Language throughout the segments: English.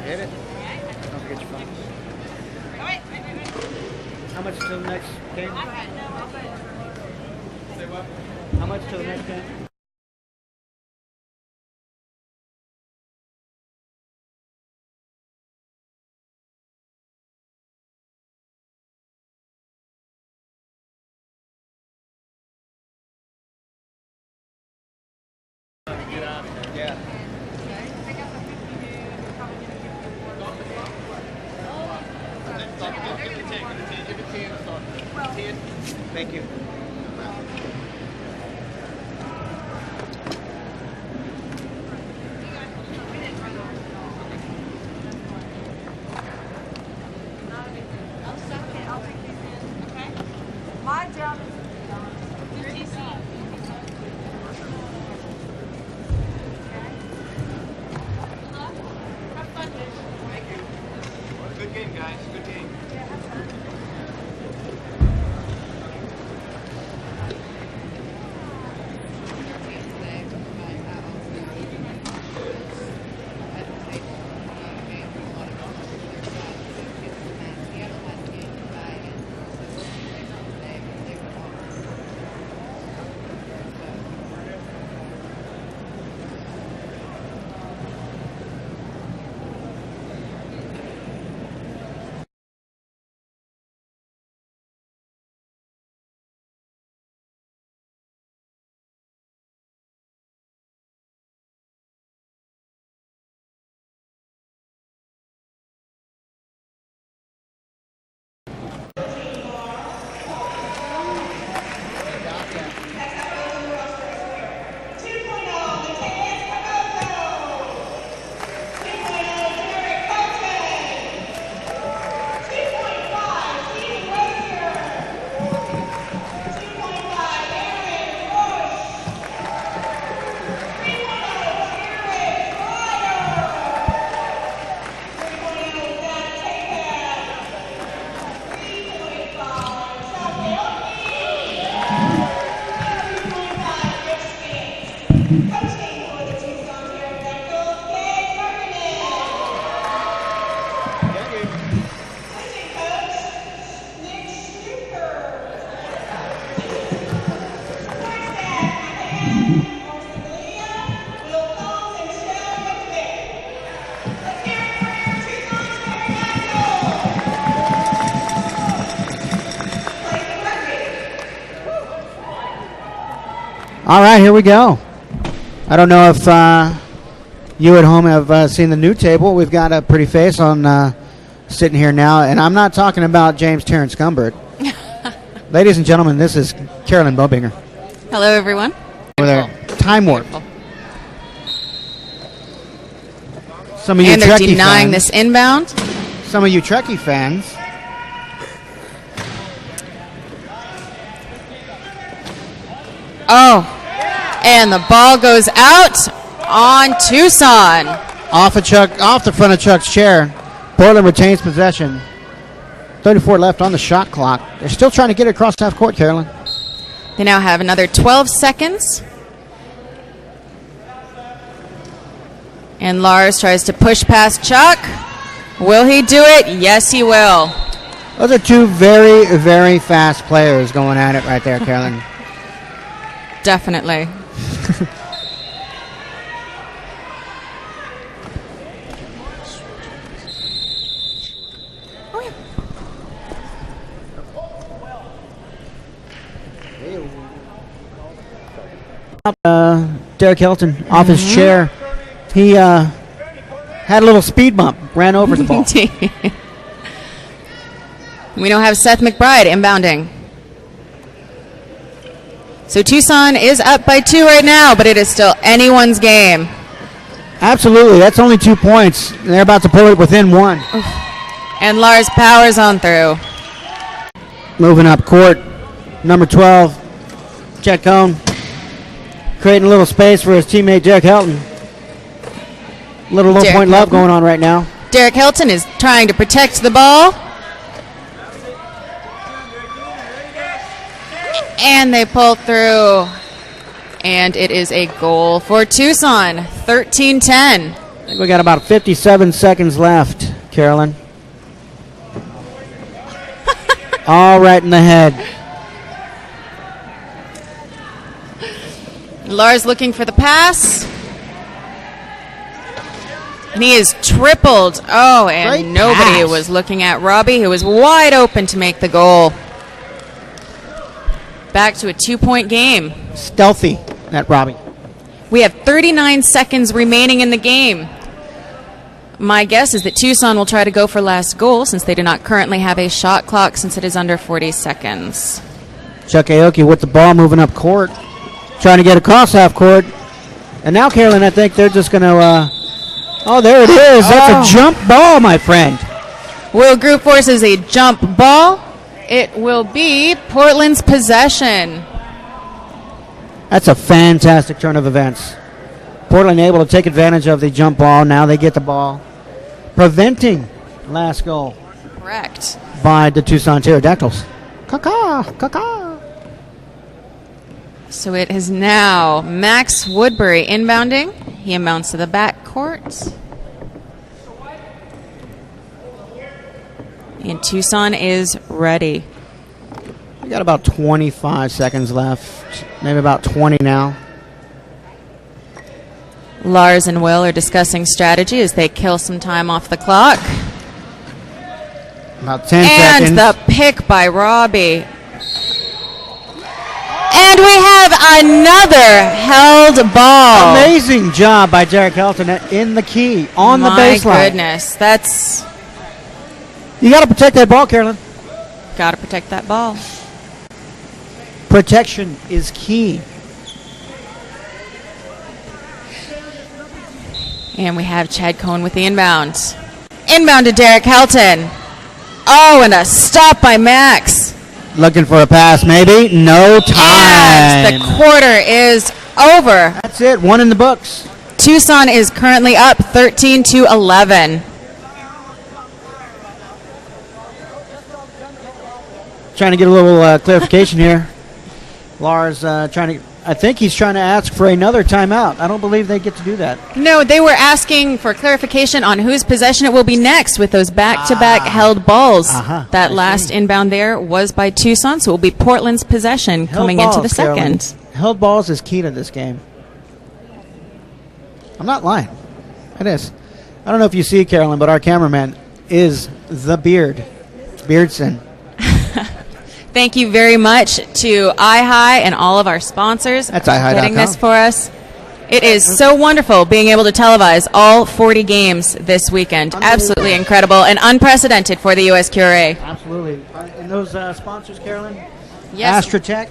Hit it. Don't forget your phone. How much till the next game? Say what? How much till the next game? Get out of there. Yeah. Thank you. I'll take these in. Okay. My job is Good game, guys. Good game. All right, here we go. I don't know if you at home have seen the new table. We've got a pretty face on sitting here now, and I'm not talking about James Terrence Gumbert. Ladies and gentlemen, this is Carolyn Bobinger. Hello, everyone. With our time warp. Some of you And they're Trekkie denying fans, this inbound. some of you Trekkie fans. Oh, and the ball goes out on Tucson. Off the front of Chuck's chair. Portland retains possession. 34 left on the shot clock. They're still trying to get it across half court, Carolyn. They now have another 12 seconds. And Lars tries to push past Chuck. Will he do it? Yes, he will. Those are two very, very fast players going at it right there, Carolyn. Definitely. Derek Hilton off his chair. He had a little speed bump, ran over the ball. We now have Seth McBride inbounding. So Tucson is up by 2 right now, but it is still anyone's game. Absolutely. That's only 2 points. They're about to pull it within 1. And Lars powers on through. Moving up court, number 12, Chet Cone. Creating a little space for his teammate, Derek Hilton. Little low point love going on right now. Derek Hilton is trying to protect the ball. And they pull through. And it is a goal for Tucson, 13-10. I think we got about 57 seconds left, Carolyn. All right in the head. Lars looking for the pass. And he is tripled. Oh, and Great nobody pass. was looking at Robbie, who was wide open to make the goal. Back to a 2-point game. Stealthy, that Robbie. We have 39 seconds remaining in the game. My guess is that Tucson will try to go for last goal since they do not currently have a shot clock since it is under 40 seconds. Chuck Aoki with the ball moving up court, trying to get across half court. And now, Carolyn, I think they're just going to, oh, there it is. That's a jump ball, my friend. Will Group forces a jump ball. It will be Portland's possession. That's a fantastic turn of events. Portland able to take advantage of the jump ball. Now they get the ball, preventing last goal Correct. by the Tucson Pterodactyls. Caw-caw. So it is now Max Woodbury inbounding. He inbounds to the back court. And Tucson is ready. We got about 25 seconds left, maybe about 20 now. Lars and Will are discussing strategy as they kill some time off the clock. About 10 And seconds. the pick by Robbie. And we have another held ball. Amazing job by Derek Helton in the key, on the baseline. My goodness, that's You got to protect that ball, Carolyn. got to protect that ball. Protection is key. And we have Chad Cohn with the inbound. Inbound to Derek Helton. Oh, and a stop by Max. Looking for a pass, maybe. No time. And the quarter is over. That's it. One in the books. Tucson is currently up 13-11. Trying to get a little clarification here. Lars I think he's trying to ask for another timeout. I don't believe they get to do that. No, they were asking for clarification on whose possession it will be next with those back-to-back held balls. That last inbound there was by Tucson, so it will be Portland's possession coming into the second. Carolyn. Held balls is key to this game. I'm not lying. It is. I don't know if you see, Carolyn, but our cameraman is the Beard. Beardson. Thank you very much to iHigh and all of our sponsors That's for iHigh.com. putting this for us. It is so wonderful being able to televise all 40 games this weekend. Absolutely incredible and unprecedented for the USQRA. Absolutely. And those sponsors, Carolyn? Yes. Astrotech,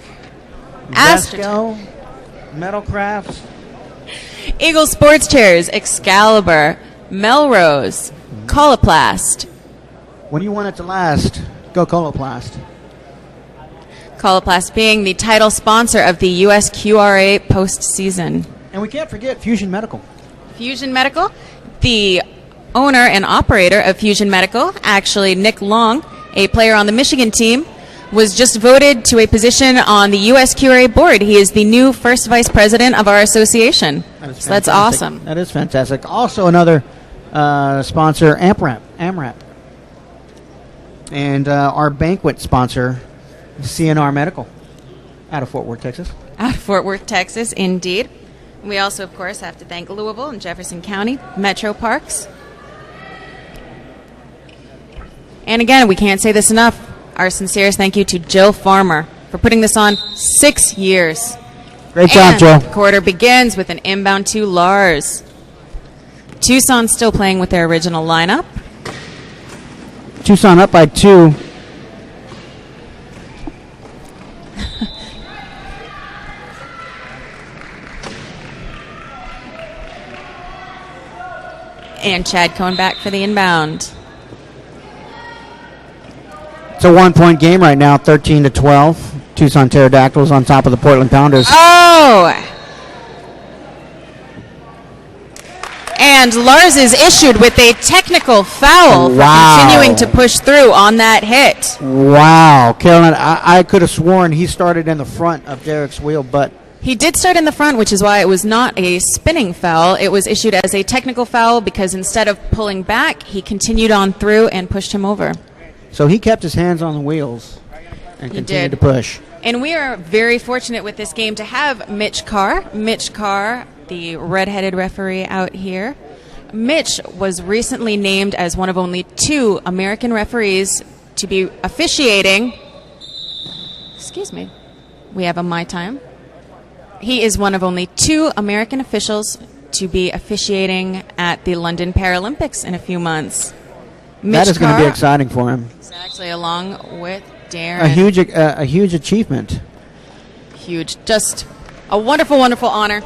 Astrotech. Vesco, Metal Crafts. Eagle Sports Chairs, Excalibur, Melrose, Coloplast. When you want it to last, go Coloplast. Coloplast being the title sponsor of the USQRA postseason. And we can't forget Fusion Medical. Fusion Medical, the owner and operator of Fusion Medical, actually Nick Long, a player on the Michigan team, was just voted to a position on the USQRA board. He is the new first vice president of our association. So that's awesome. That is fantastic. Also another sponsor, AMRAP. And our banquet sponsor, CNR Medical, out of Fort Worth, Texas. Out of Fort Worth, Texas, indeed. We also, of course, have to thank Louisville and Jefferson County, Metro Parks. And again, we can't say this enough. Our sincerest thank you to Jill Farmer for putting this on 6 years. Great job, Joe. The quarter begins with an inbound to Lars. Tucson still playing with their original lineup. Tucson up by 2. And Chad Cohn back for the inbound. It's a 1-point game right now, 13-12. Tucson Pterodactyls on top of the Portland Pounders. Oh! And Lars is issued with a technical foul for continuing to push through on that hit. Wow. Carolyn, I could have sworn he started in the front of Derek's wheel, but He did start in the front, which is why it was not a spinning foul. It was issued as a technical foul because instead of pulling back, he continued on through and pushed him over. So he kept his hands on the wheels and continued to push. And we are very fortunate with this game to have Mitch Carr. Mitch Carr, the redheaded referee out here. Mitch was recently named as one of only 2 American referees to be officiating. Excuse me. We have a my time. He is one of only 2 American officials to be officiating at the London Paralympics in a few months. That is going to be exciting for him. Exactly, along with Darren. A huge achievement. Huge. Just a wonderful, wonderful honor.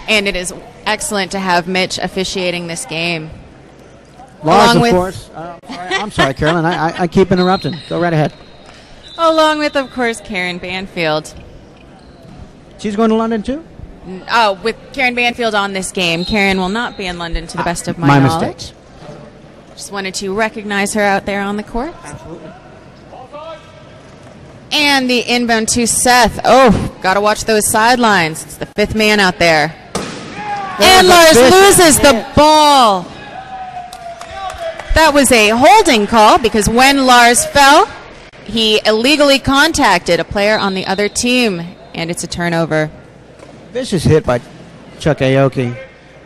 And it is excellent to have Mitch officiating this game. Lars, of course. I'm sorry, Carolyn. I keep interrupting. Go right ahead. Along with, of course, Karen Banfield. She's going to London, too? Oh, with Karen Banfield on this game. Karen will not be in London, to the best of my knowledge. Mistake. Just wanted to recognize her out there on the court. Absolutely. And the inbound to Seth. Oh, got to watch those sidelines. It's the 5th man out there. And Lars loses the ball. That was a holding call because when Lars fell, he illegally contacted a player on the other team, and it's a turnover. Vicious hit by Chuck Aoki,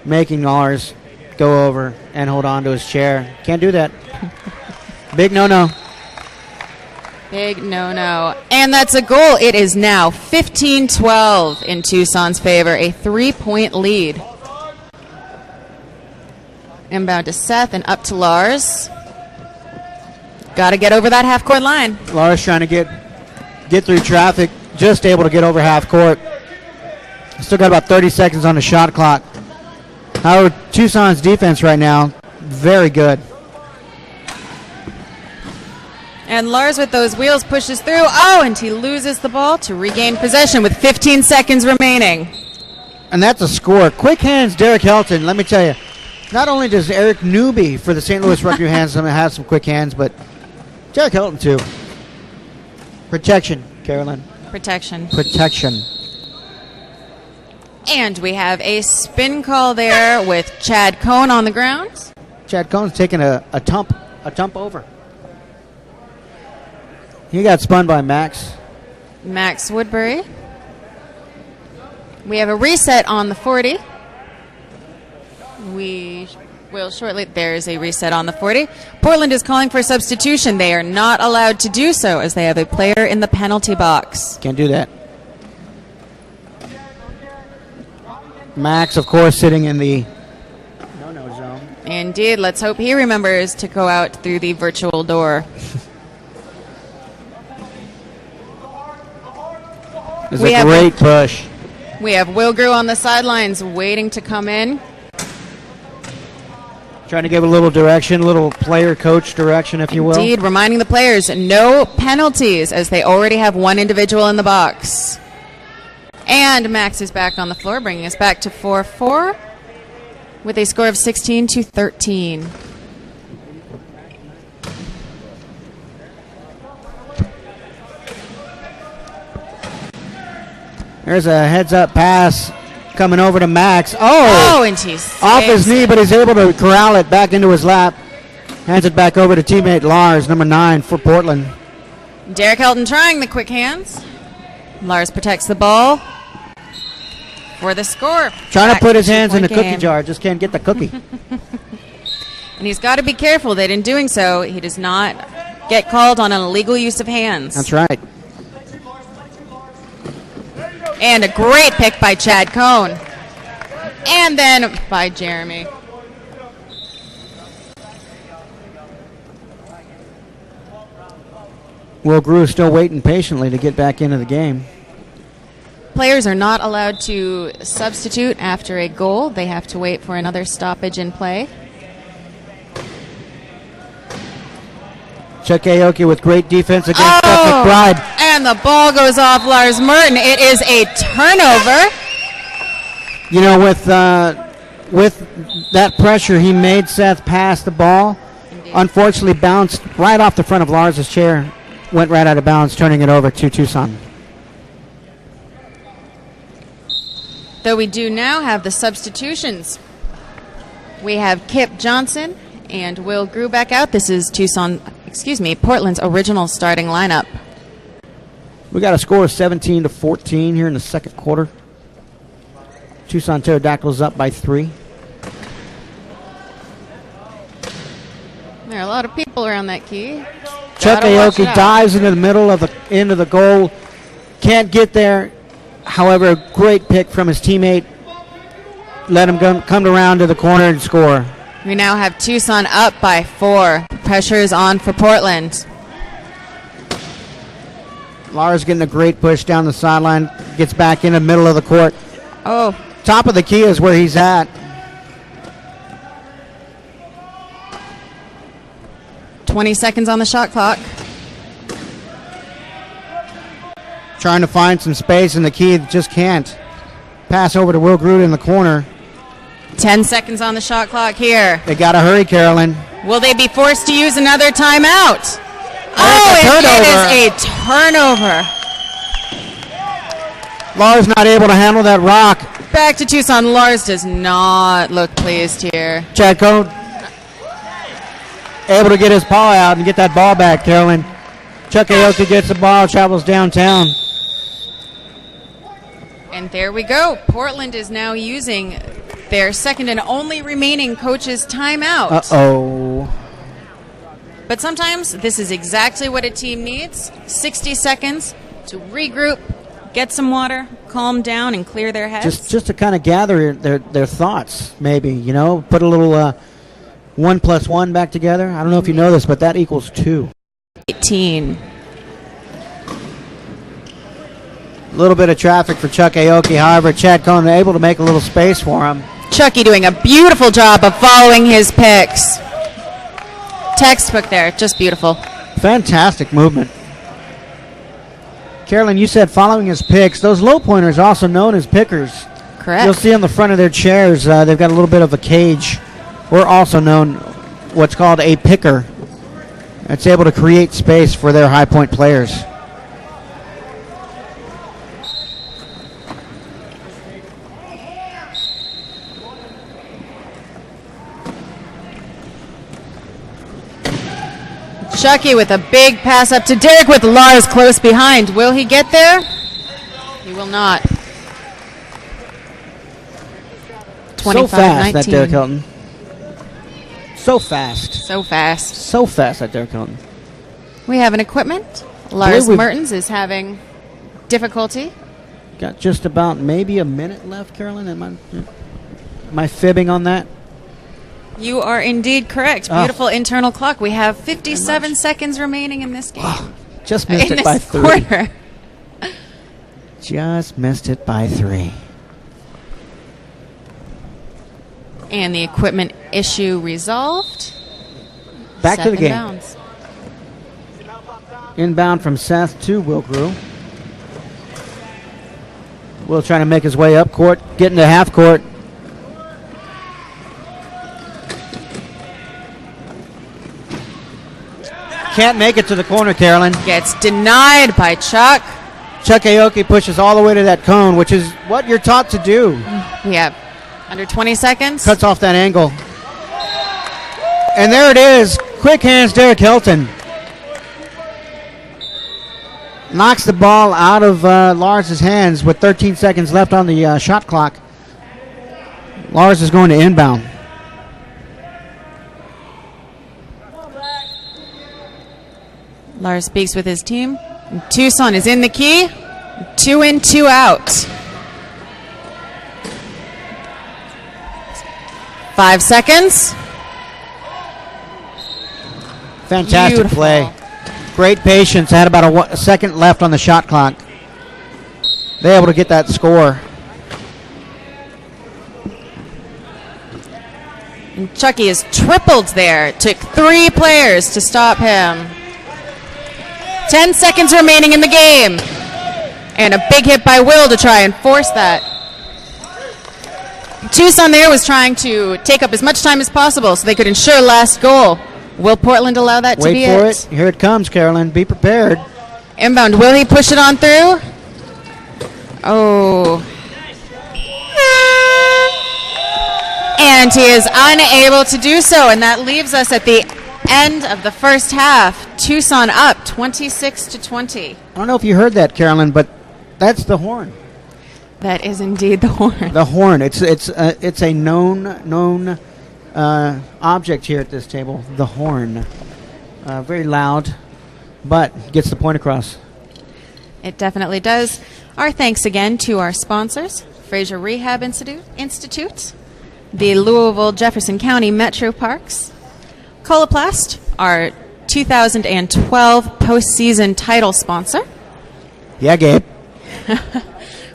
making Lars go over and hold on to his chair. Can't do that. Big no-no. Big no-no. And that's a goal. It is now 15-12 in Tucson's favor, a 3-point lead. Inbound to Seth and up to Lars. Got to get over that half-court line. Lars trying to get through traffic, just able to get over half court. Still got about 30 seconds on the shot clock. However, Tucson's defense right now, very good. And Lars with those wheels pushes through. Oh, and he loses the ball to regain possession with 15 seconds remaining. And that's a score. Quick hands, Derek Helton. Let me tell you, not only does Eric Newby for the St. Louis Rugby have some quick hands, but Derek Helton too. Protection, Carolyn. Protection. And we have a spin call there with Chad Cohn on the ground. Chad Cohn's taking a tump over. He got spun by Max Woodbury. We have a reset on the 40. We will shortly. There's a reset on the 40. Portland is calling for substitution. They are not allowed to do so as they have a player in the penalty box. Can't do that. Max, of course, sitting in the no-no zone. Indeed. Let's hope he remembers to go out through the virtual door. It's a great push. We have Will Grew on the sidelines waiting to come in. Trying to give a little direction, a little player coach direction, if you will. Indeed, reminding the players no penalties as they already have one individual in the box. And Max is back on the floor, bringing us back to 4-4 with a score of 16-13. There's a heads-up pass coming over to Max. Oh, and he's off his knee, but he's able to corral it back into his lap. Hands it back over to teammate Lars, number 9 for Portland. Derek Helton trying the quick hands. Lars protects the ball for the score. Trying to put his hands in the cookie jar, just can't get the cookie. And he's got to be careful that in doing so, he does not get called on an illegal use of hands. That's right. And a great pick by Chad Cohn. And then by Jeremy. Will Grew still waiting patiently to get back into the game. Players are not allowed to substitute after a goal. They have to wait for another stoppage in play. Chuck Aoki with great defense against Seth McBride. And the ball goes off Lars Merton. It is a turnover. You know, with that pressure, he made Seth pass the ball. Indeed. Unfortunately, bounced right off the front of Lars's chair. Went right out of bounds, turning it over to Tucson. Though we do now have the substitutions. We have Kip Johnson and Will Grew back out. This is Portland's original starting lineup. We got a score of 17-14 here in the second quarter. Tucson Pterodactyls up by 3. There are a lot of people around that key. Chuck Aoki dives into the middle of the end of the goal. Can't get there. However, a great pick from his teammate. Let him come around to the corner and score. We now have Tucson up by 4. Pressure is on for Portland. Lars getting a great push down the sideline. Gets back in the middle of the court. Oh. Top of the key is where he's at. "20 seconds on the shot clock. Trying to find some space in the key, just can't. Pass over to Will Groot in the corner. 10 seconds on the shot clock here. They got to hurry, Carolyn. Will they be forced to use another timeout? It is a turnover. Lars not able to handle that rock. Back to Tucson. Lars does not look pleased here. Chad Cohn able to get his paw out and get that ball back, Carolyn. Chuck Aoki gets the ball, travels downtown. And there we go. Portland is now using their second and only remaining coach's timeout. Uh-oh. But sometimes this is exactly what a team needs. 60 seconds to regroup, get some water, calm down, and clear their heads. Just to kind of gather their thoughts, maybe, put a little 1 + 1 back together. I don't know if you know this, but that equals 2. 18. A little bit of traffic for Chuck Aoki. However, Chad Cohn able to make a little space for him. Chucky doing a beautiful job of following his picks. Textbook there, just beautiful. Fantastic movement. Carolyn, you said following his picks. Those low pointers, also known as pickers. Correct. You'll see on the front of their chairs, they've got a little bit of a cage. Or also known what's called a picker. It's able to create space for their high point players. Chucky with a big pass up to Derek with Lars close behind. Will he get there? He will not. 25-19. So fast, that Derek Hilton. So fast. So fast. So fast, that Derek Hilton. We have an equipment. Lars Mertens is having difficulty. Got just about maybe a minute left, Carolyn. Am I fibbing on that? You are indeed correct. Beautiful internal clock. We have 57 seconds remaining in this game. Just missed it by 3. Quarter. Just missed it by 3. And the equipment issue resolved. Back Seth to the game. Bounds. Inbound from Seth to Will Grew. Will trying to make his way up court, getting to half court. Can't make it to the corner, Carolyn. Gets denied by Chuck. Chuck Aoki pushes all the way to that cone, which is what you're taught to do. We have under 20 seconds. Cuts off that angle. And there it is. Quick hands, Derek Hilton. Knocks the ball out of Lars' hands with 13 seconds left on the shot clock. Lars is going to inbound. Lars speaks with his team. And Tucson is in the key. 2 in, 2 out. 5 seconds. Fantastic Beautiful play. Great patience. Had about a second left on the shot clock. They're able to get that score. And Chucky is tripled there. Took 3 players to stop him. 10 seconds remaining in the game. And a big hit by Will to try and force that. Tucson there was trying to take up as much time as possible so they could ensure last goal. Will Portland allow that to be it? Wait for it. Here it comes, Carolyn. Be prepared. Inbound. Will he push it on through? Oh. And he is unable to do so, and that leaves us at the end of the first half. Tucson up 26-20. I don't know if you heard that, Carolyn, but that's the horn. That is indeed the horn. The horn. It's a known object here at this table. The horn. Very loud, but gets the point across. It definitely does. Our thanks again to our sponsors, Fraser Rehab Institute, the Louisville Jefferson County Metro Parks, Coloplast, our 2012 postseason title sponsor. Yeah, Gabe.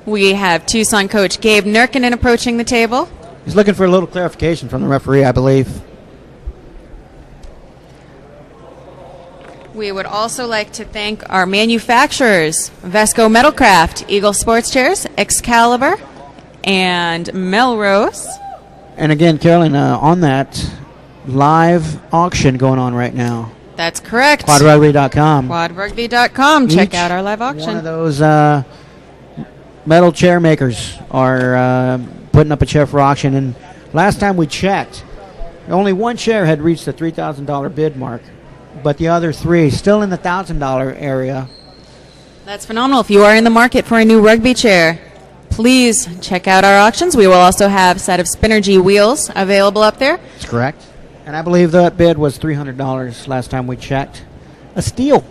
We have Tucson coach Gabe Nurkinen approaching the table. He's looking for a little clarification from the referee, I believe. We would also like to thank our manufacturers, Vesco Metalcraft, Eagle Sports Chairs, Excalibur, and Melrose. And again, Carolyn, on that live auction going on right now. That's correct. Quadrugby.com. Quadrugby.com. Check out our live auction. One of those metal chair makers are putting up a chair for auction. And last time we checked, only one chair had reached the $3,000 bid mark, but the other three still in the $1,000 area. That's phenomenal. If you are in the market for a new rugby chair, please check out our auctions. We will also have a set of Spinergy wheels available up there. That's correct. And I believe that bid was $300 last time we checked. A steal.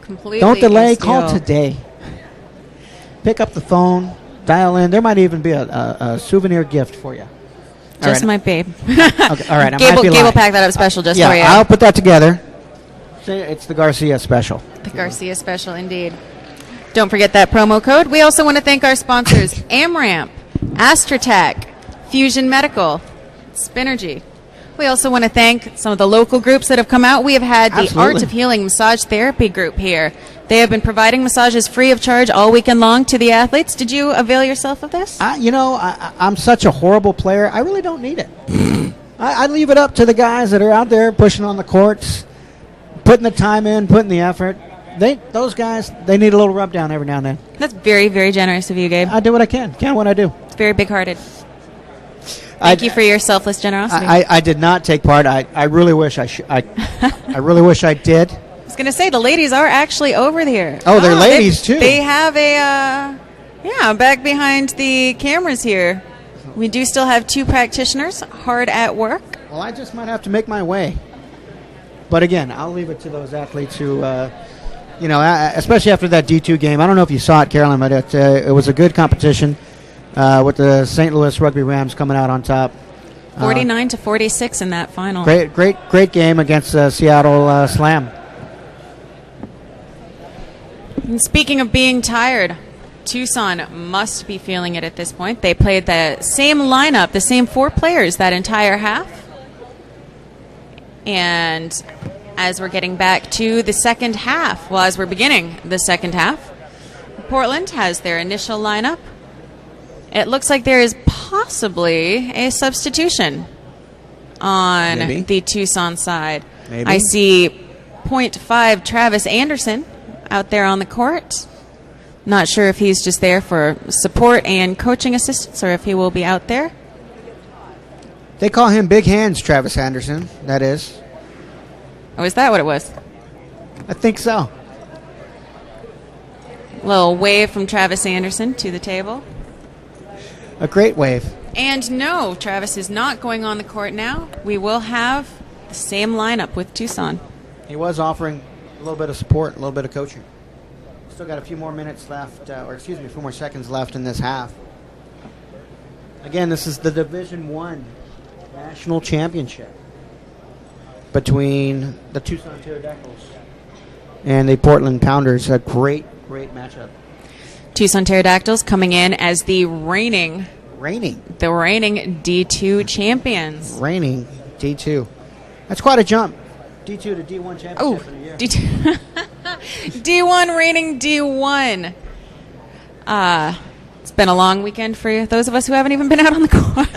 Completely. Don't delay. Call today. Pick up the phone. Dial in. There might even be a souvenir gift for you. Just might be. Okay, all right. Gabe will pack that up special just for you. I'll put that together. It's the Garcia special. The Garcia special, indeed. Don't forget that promo code. We also want to thank our sponsors, AmRamp, AstraTech, Fusion Medical, Spinergy. We also want to thank some of the local groups that have come out. We have had the Art of Healing Massage Therapy group here. They have been providing massages free of charge all weekend long to the athletes. Did you avail yourself of this? I'm such a horrible player. I really don't need it. I leave it up to the guys that are out there pushing on the courts, putting the time in, putting the effort. Those guys, they need a little rub down every now and then. That's very, very generous of you, Gabe. I do what I can. Can what I do. It's very big-hearted. Thank you for your selfless generosity. I did not take part. I really wish I really wish I did. I was going to say, the ladies are actually over here. Oh, they're ladies, too. They have back behind the cameras here. We do still have two practitioners hard at work. Well, I just might have to make my way. But again, I'll leave it to those athletes who, especially after that D2 game. I don't know if you saw it, Carolyn, but it was a good competition with the St. Louis Rugby Rams coming out on top. 49-46 in that final. Great game against Seattle Slam. And speaking of being tired, Tucson must be feeling it at this point. They played the same lineup, the same four players that entire half. And as we're getting back to the second half, as we're beginning the second half, Portland has their initial lineup. It looks like there is possibly a substitution on the Tucson side. Maybe. I see .5 Travis Anderson out there on the court. Not sure if he's just there for support and coaching assistance or if he will be out there. They call him Big Hands, Travis Anderson, that is. Oh, is that what it was? I think so. A little wave from Travis Anderson to the table. A great wave. And no, Travis is not going on the court now. We will have the same lineup with Tucson. He was offering a little bit of support, a little bit of coaching. Still got a few more minutes left, a few more seconds left in this half. Again, this is the Division I National Championship between the Tucson Pterodactyls and the Portland Pounders. A great matchup. Tucson Pterodactyls coming in as the reigning D2 champions. Reigning D2. That's quite a jump. D2 to D1 championship in a year. D2. D1 reigning D1. It's been a long weekend for those of us who haven't even been out on the court.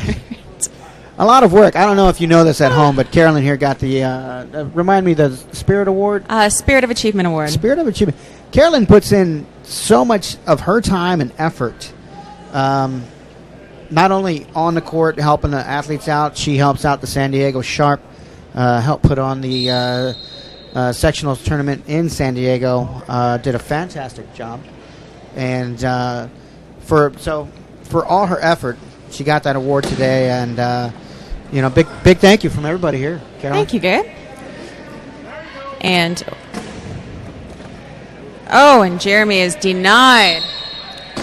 A lot of work. I don't know if you know this at home, but Carolyn here got the, remind me, the Spirit Award? Spirit of Achievement Award. Spirit of Achievement. Carolyn puts in so much of her time and effort not only on the court helping the athletes out, she helps out the San Diego Sharp, helped put on the sectionals tournament in San Diego. Did a fantastic job, and for all her effort, she got that award today. And big thank you from everybody here. Carol. Thank you, Gabe. And and Jeremy is denied.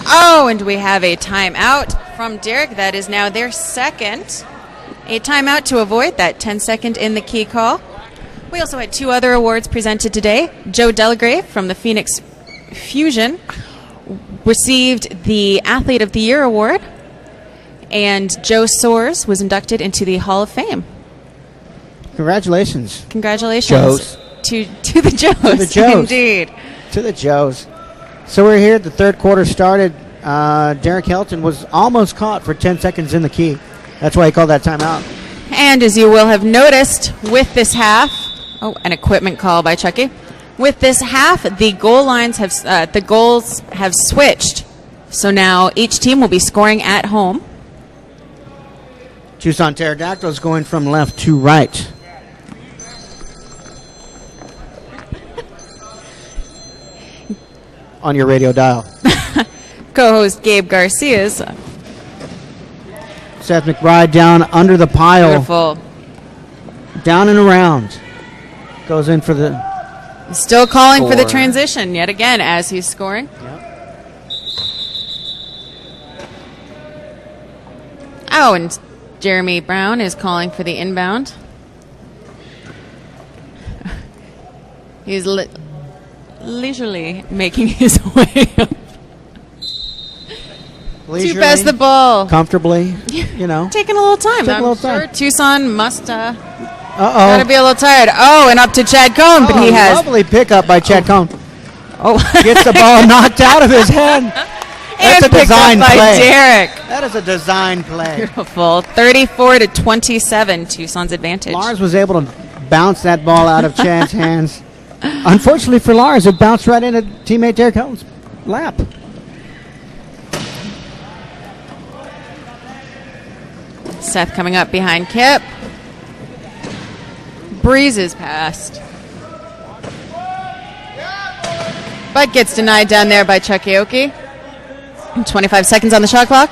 And we have a timeout from Derek. That is now their second. A timeout to avoid that 10-second in the key call. We also had 2 other awards presented today. Joe Delagrave from the Phoenix Fusion received the Athlete of the Year award, and Joe Soares was inducted into the Hall of Fame. Congratulations. Congratulations. Joes. To the Joes. To the Joes. Indeed. To the Joes. So we're here. The third quarter started. Derek Helton was almost caught for 10 seconds in the key. That's why he called that timeout. And as you will have noticed with this half, an equipment call by Chucky. With this half, the goals have switched. So now each team will be scoring at home. Tucson Pterodactyls going from left to right. On your radio dial. Co-host Gabe Garcia's. Seth McBride down under the pile. Beautiful. Down and around. Goes in for the... Still calling for the transition yet again as he's scoring. Yep. And Jeremy Brown is calling for the inbound. He's leisurely making his way up. To pass the ball. Comfortably, Taking a little time. I'm sure Tucson must gotta be a little tired. And up to Chad Cohn, but he has... Lovely pickup by Chad Cohn. Gets the ball knocked out of his hand. That's and a design by play. Derek. That is a design play. Beautiful. 34-27, Tucson's advantage. Lars was able to bounce that ball out of Chad's hands. Unfortunately for Lars, it bounced right into teammate Derek Helton's lap. Seth coming up behind Kip. Breezes past. But gets denied down there by Chuck Aoki. 25 seconds on the shot clock.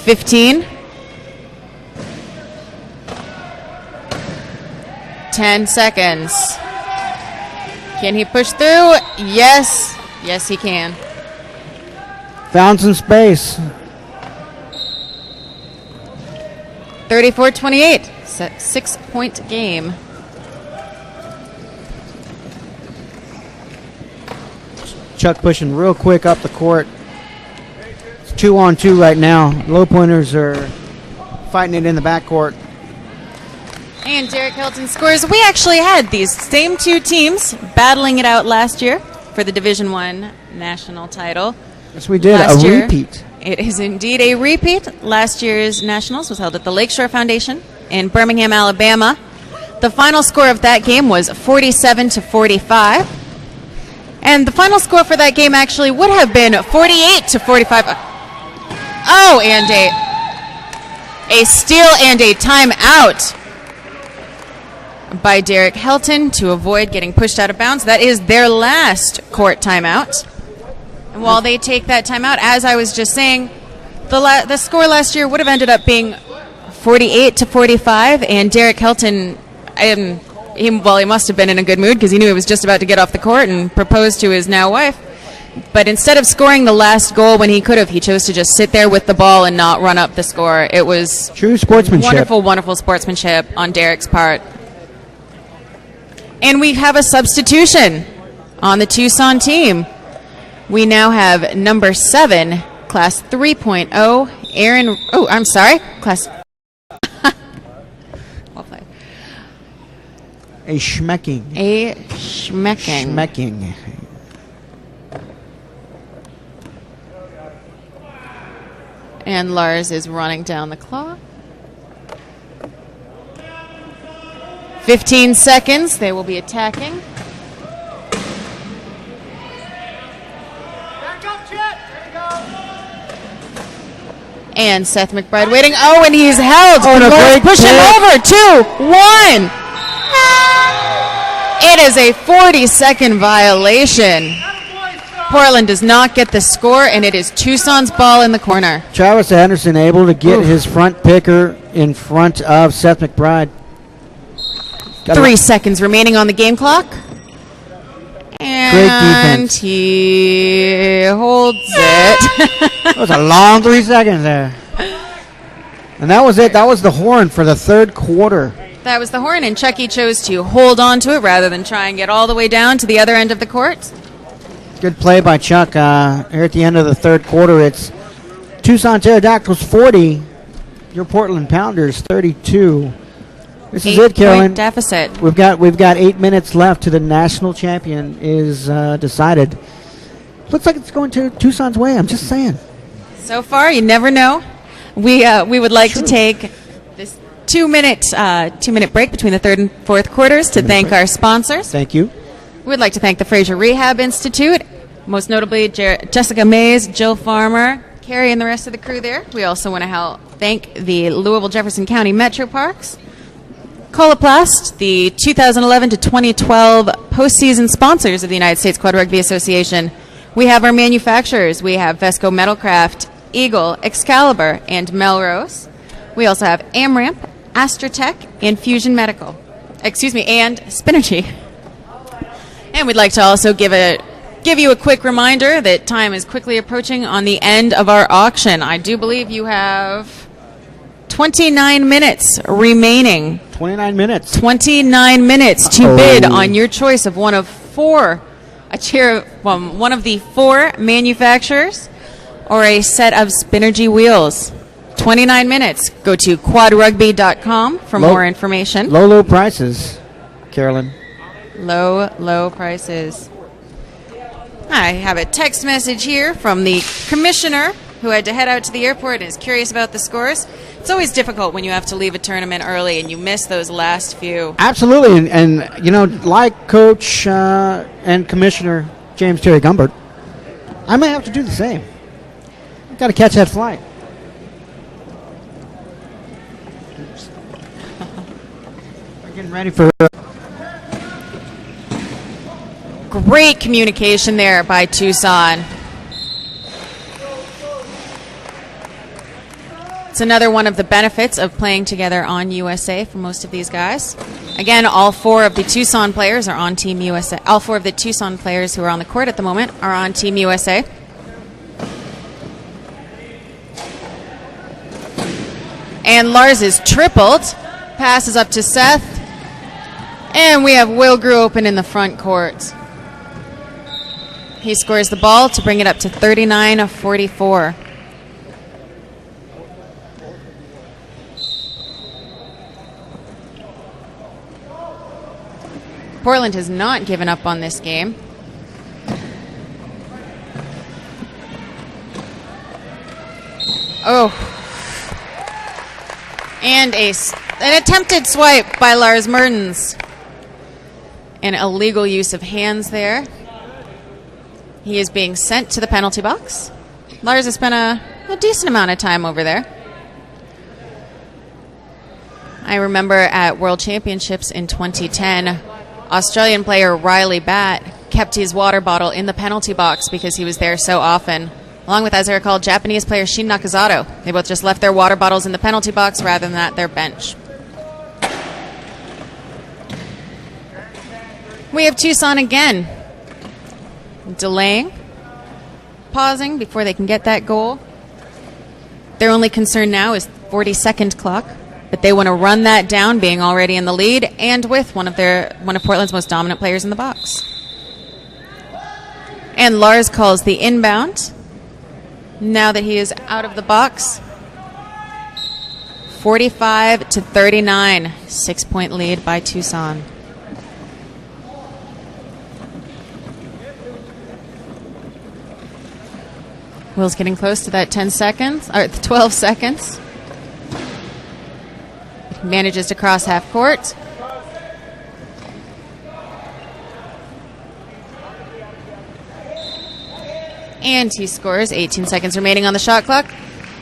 $15. 10 seconds. Can he push through? Yes. Yes, he can. Found some space. 34-28. 6-point game. Chuck pushing real quick up the court. It's 2-on-2 right now. Low pointers are fighting it in the backcourt. And Derek Helton scores. We actually had these same 2 teams battling it out last year for the Division I national title. Yes, we did. A repeat. It is indeed a repeat. Last year's Nationals was held at the Lakeshore Foundation in Birmingham, Alabama. The final score of that game was 47-45. And the final score for that game actually would have been 48-45. And a steal and a timeout by Derek Helton to avoid getting pushed out of bounds. That is their last court timeout. And while they take that timeout, as I was just saying, the score last year would have ended up being 48-45, and Derek Helton, he must have been in a good mood because he knew he was just about to get off the court and propose to his now wife. But instead of scoring the last goal when he could have, he chose to just sit there with the ball and not run up the score. It was true sportsmanship. Wonderful, wonderful sportsmanship on Derek's part. And we have a substitution on the Tucson team. We now have number 7, class 3.0, Aaron. I'm sorry, class. Well played. A schmecking. Schmecking. And Lars is running down the clock. 15 seconds. They will be attacking. And Seth McBride waiting. Oh, and he's held. Oh, and a great push him kick. over. 2-1. It is a 40-second violation. Portland does not get the score, and it is Tucson's ball in the corner. Travis Anderson able to get his front picker in front of Seth McBride. 3 seconds remaining on the game clock. And defense. he holds it. That was a long 3 seconds there. And that was it. That was the horn for the third quarter. That was the horn, and Chucky chose to hold on to it rather than try and get all the way down to the other end of the court. Good play by Chuck. Here at the end of the third quarter, it's Tucson Pterodactyls 40, your Portland Pounders 32. This is it, Carolyn. 8-point deficit. We've got 8 minutes left to the national champion is decided. Looks like it's going to Tucson's way. I'm just saying. So far, you never know. We would like to take this 2-minute break between the third and fourth quarters to thank our sponsors. Thank you. We'd like to thank the Fraser Rehab Institute, most notably Jessica Mays, Jill Farmer, Carrie, and the rest of the crew there. We also want to thank the Louisville Jefferson County Metro Parks, Coloplast, the 2011 to 2012 postseason sponsors of the United States Quad Rugby Association. We have our manufacturers. We have Vesco Metalcraft, Eagle, Excalibur, and Melrose. We also have AmRamp, Astrotech, and Fusion Medical. And Spinergy. And we'd like to also give you a quick reminder that time is quickly approaching on the end of our auction. I do believe you have 29 minutes remaining. 29 minutes. 29 minutes to bid on your choice of one of the four manufacturers or a set of Spinergy wheels. 29 minutes. Go to quadrugby.com for more information. Low prices, Carolyn. Low prices. I have a text message here from the commissioner who had to head out to the airport and is curious about the scores. It's always difficult when you have to leave a tournament early and you miss those last few. Absolutely, and you know, like Coach and Commissioner James Terry Gumbert, I may have to do the same. I've got to catch that flight. We're getting ready for... Great communication there by Tucson. It's another one of the benefits of playing together on USA for most of these guys. Again, all four of the Tucson players are on Team USA. All four of the Tucson players who are on the court at the moment are on Team USA. And Lars is tripled. Passes up to Seth. And we have Will Grew open in the front court. He scores the ball to bring it up to 39-44. Portland has not given up on this game. Oh. And an attempted swipe by Lars Mertens. An illegal use of hands there. He is being sent to the penalty box. Lars has spent a decent amount of time over there. I remember at World Championships in 2010, Australian player Riley Batt kept his water bottle in the penalty box because he was there so often. Along with, as I recall, Japanese player Shin Nakazato. They both just left their water bottles in the penalty box rather than at their bench. We have Tucson again. Delaying, pausing before they can get that goal. Their only concern now is 40-second clock, but they want to run that down, being already in the lead and with one of Portland's most dominant players in the box. And Lars calls the inbound now that he is out of the box. 45-39, 6-point lead by Tucson. Will's getting close to that 10 seconds, or 12 seconds. Manages to cross half court. And he scores. 18 seconds remaining on the shot clock.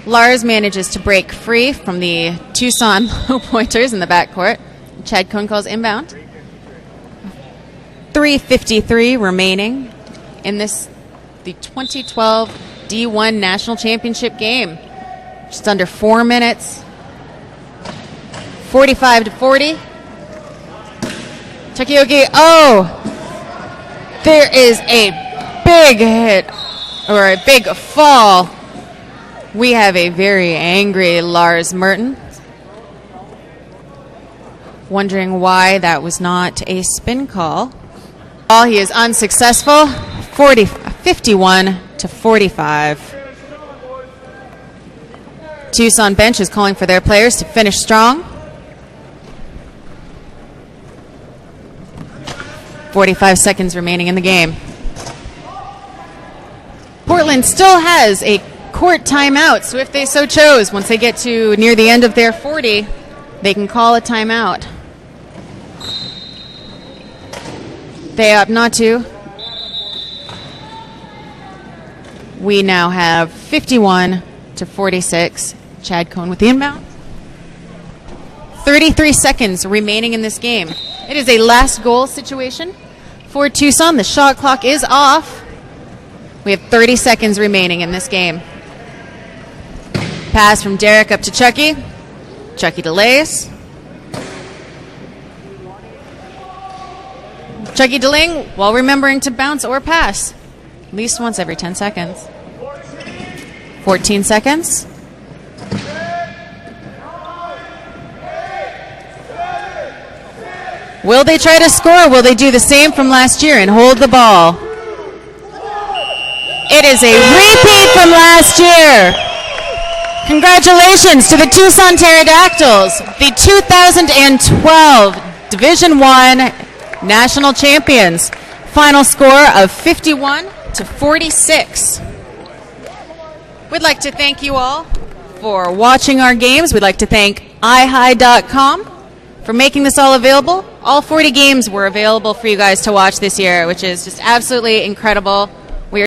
Lars manages to break free from the Tucson low pointers in the backcourt. Chad Cohn calls inbound. 3:53 remaining in the 2012 D1 National Championship game. Just under 4 minutes. 45-40. Takioki, there is a big hit, or a big fall. We have a very angry Lars Mertens. Wondering why that was not a spin call. He is unsuccessful. 51-45. Tucson bench is calling for their players to finish strong. 45 seconds remaining in the game. Portland still has a court timeout, so if they so chose, once they get to near the end of their 40, they can call a timeout. They opt not to. We now have 51-46. Chad Cohn with the inbound. 33 seconds remaining in this game. It is a last goal situation for Tucson. The shot clock is off. We have 30 seconds remaining in this game. Pass from Derek up to Chucky. Chucky delays. Chucky delaying while remembering to bounce or pass. At least once every 10 seconds. 14 seconds. Will they try to score? Will they do the same from last year and hold the ball? It is a repeat from last year. Congratulations to the Tucson Pterodactyls, the 2012 Division I National Champions. Final score of 51-46. We'd like to thank you all for watching our games. We'd like to thank iHigh.com for making this all available. All 40 games were available for you guys to watch this year, which is just absolutely incredible.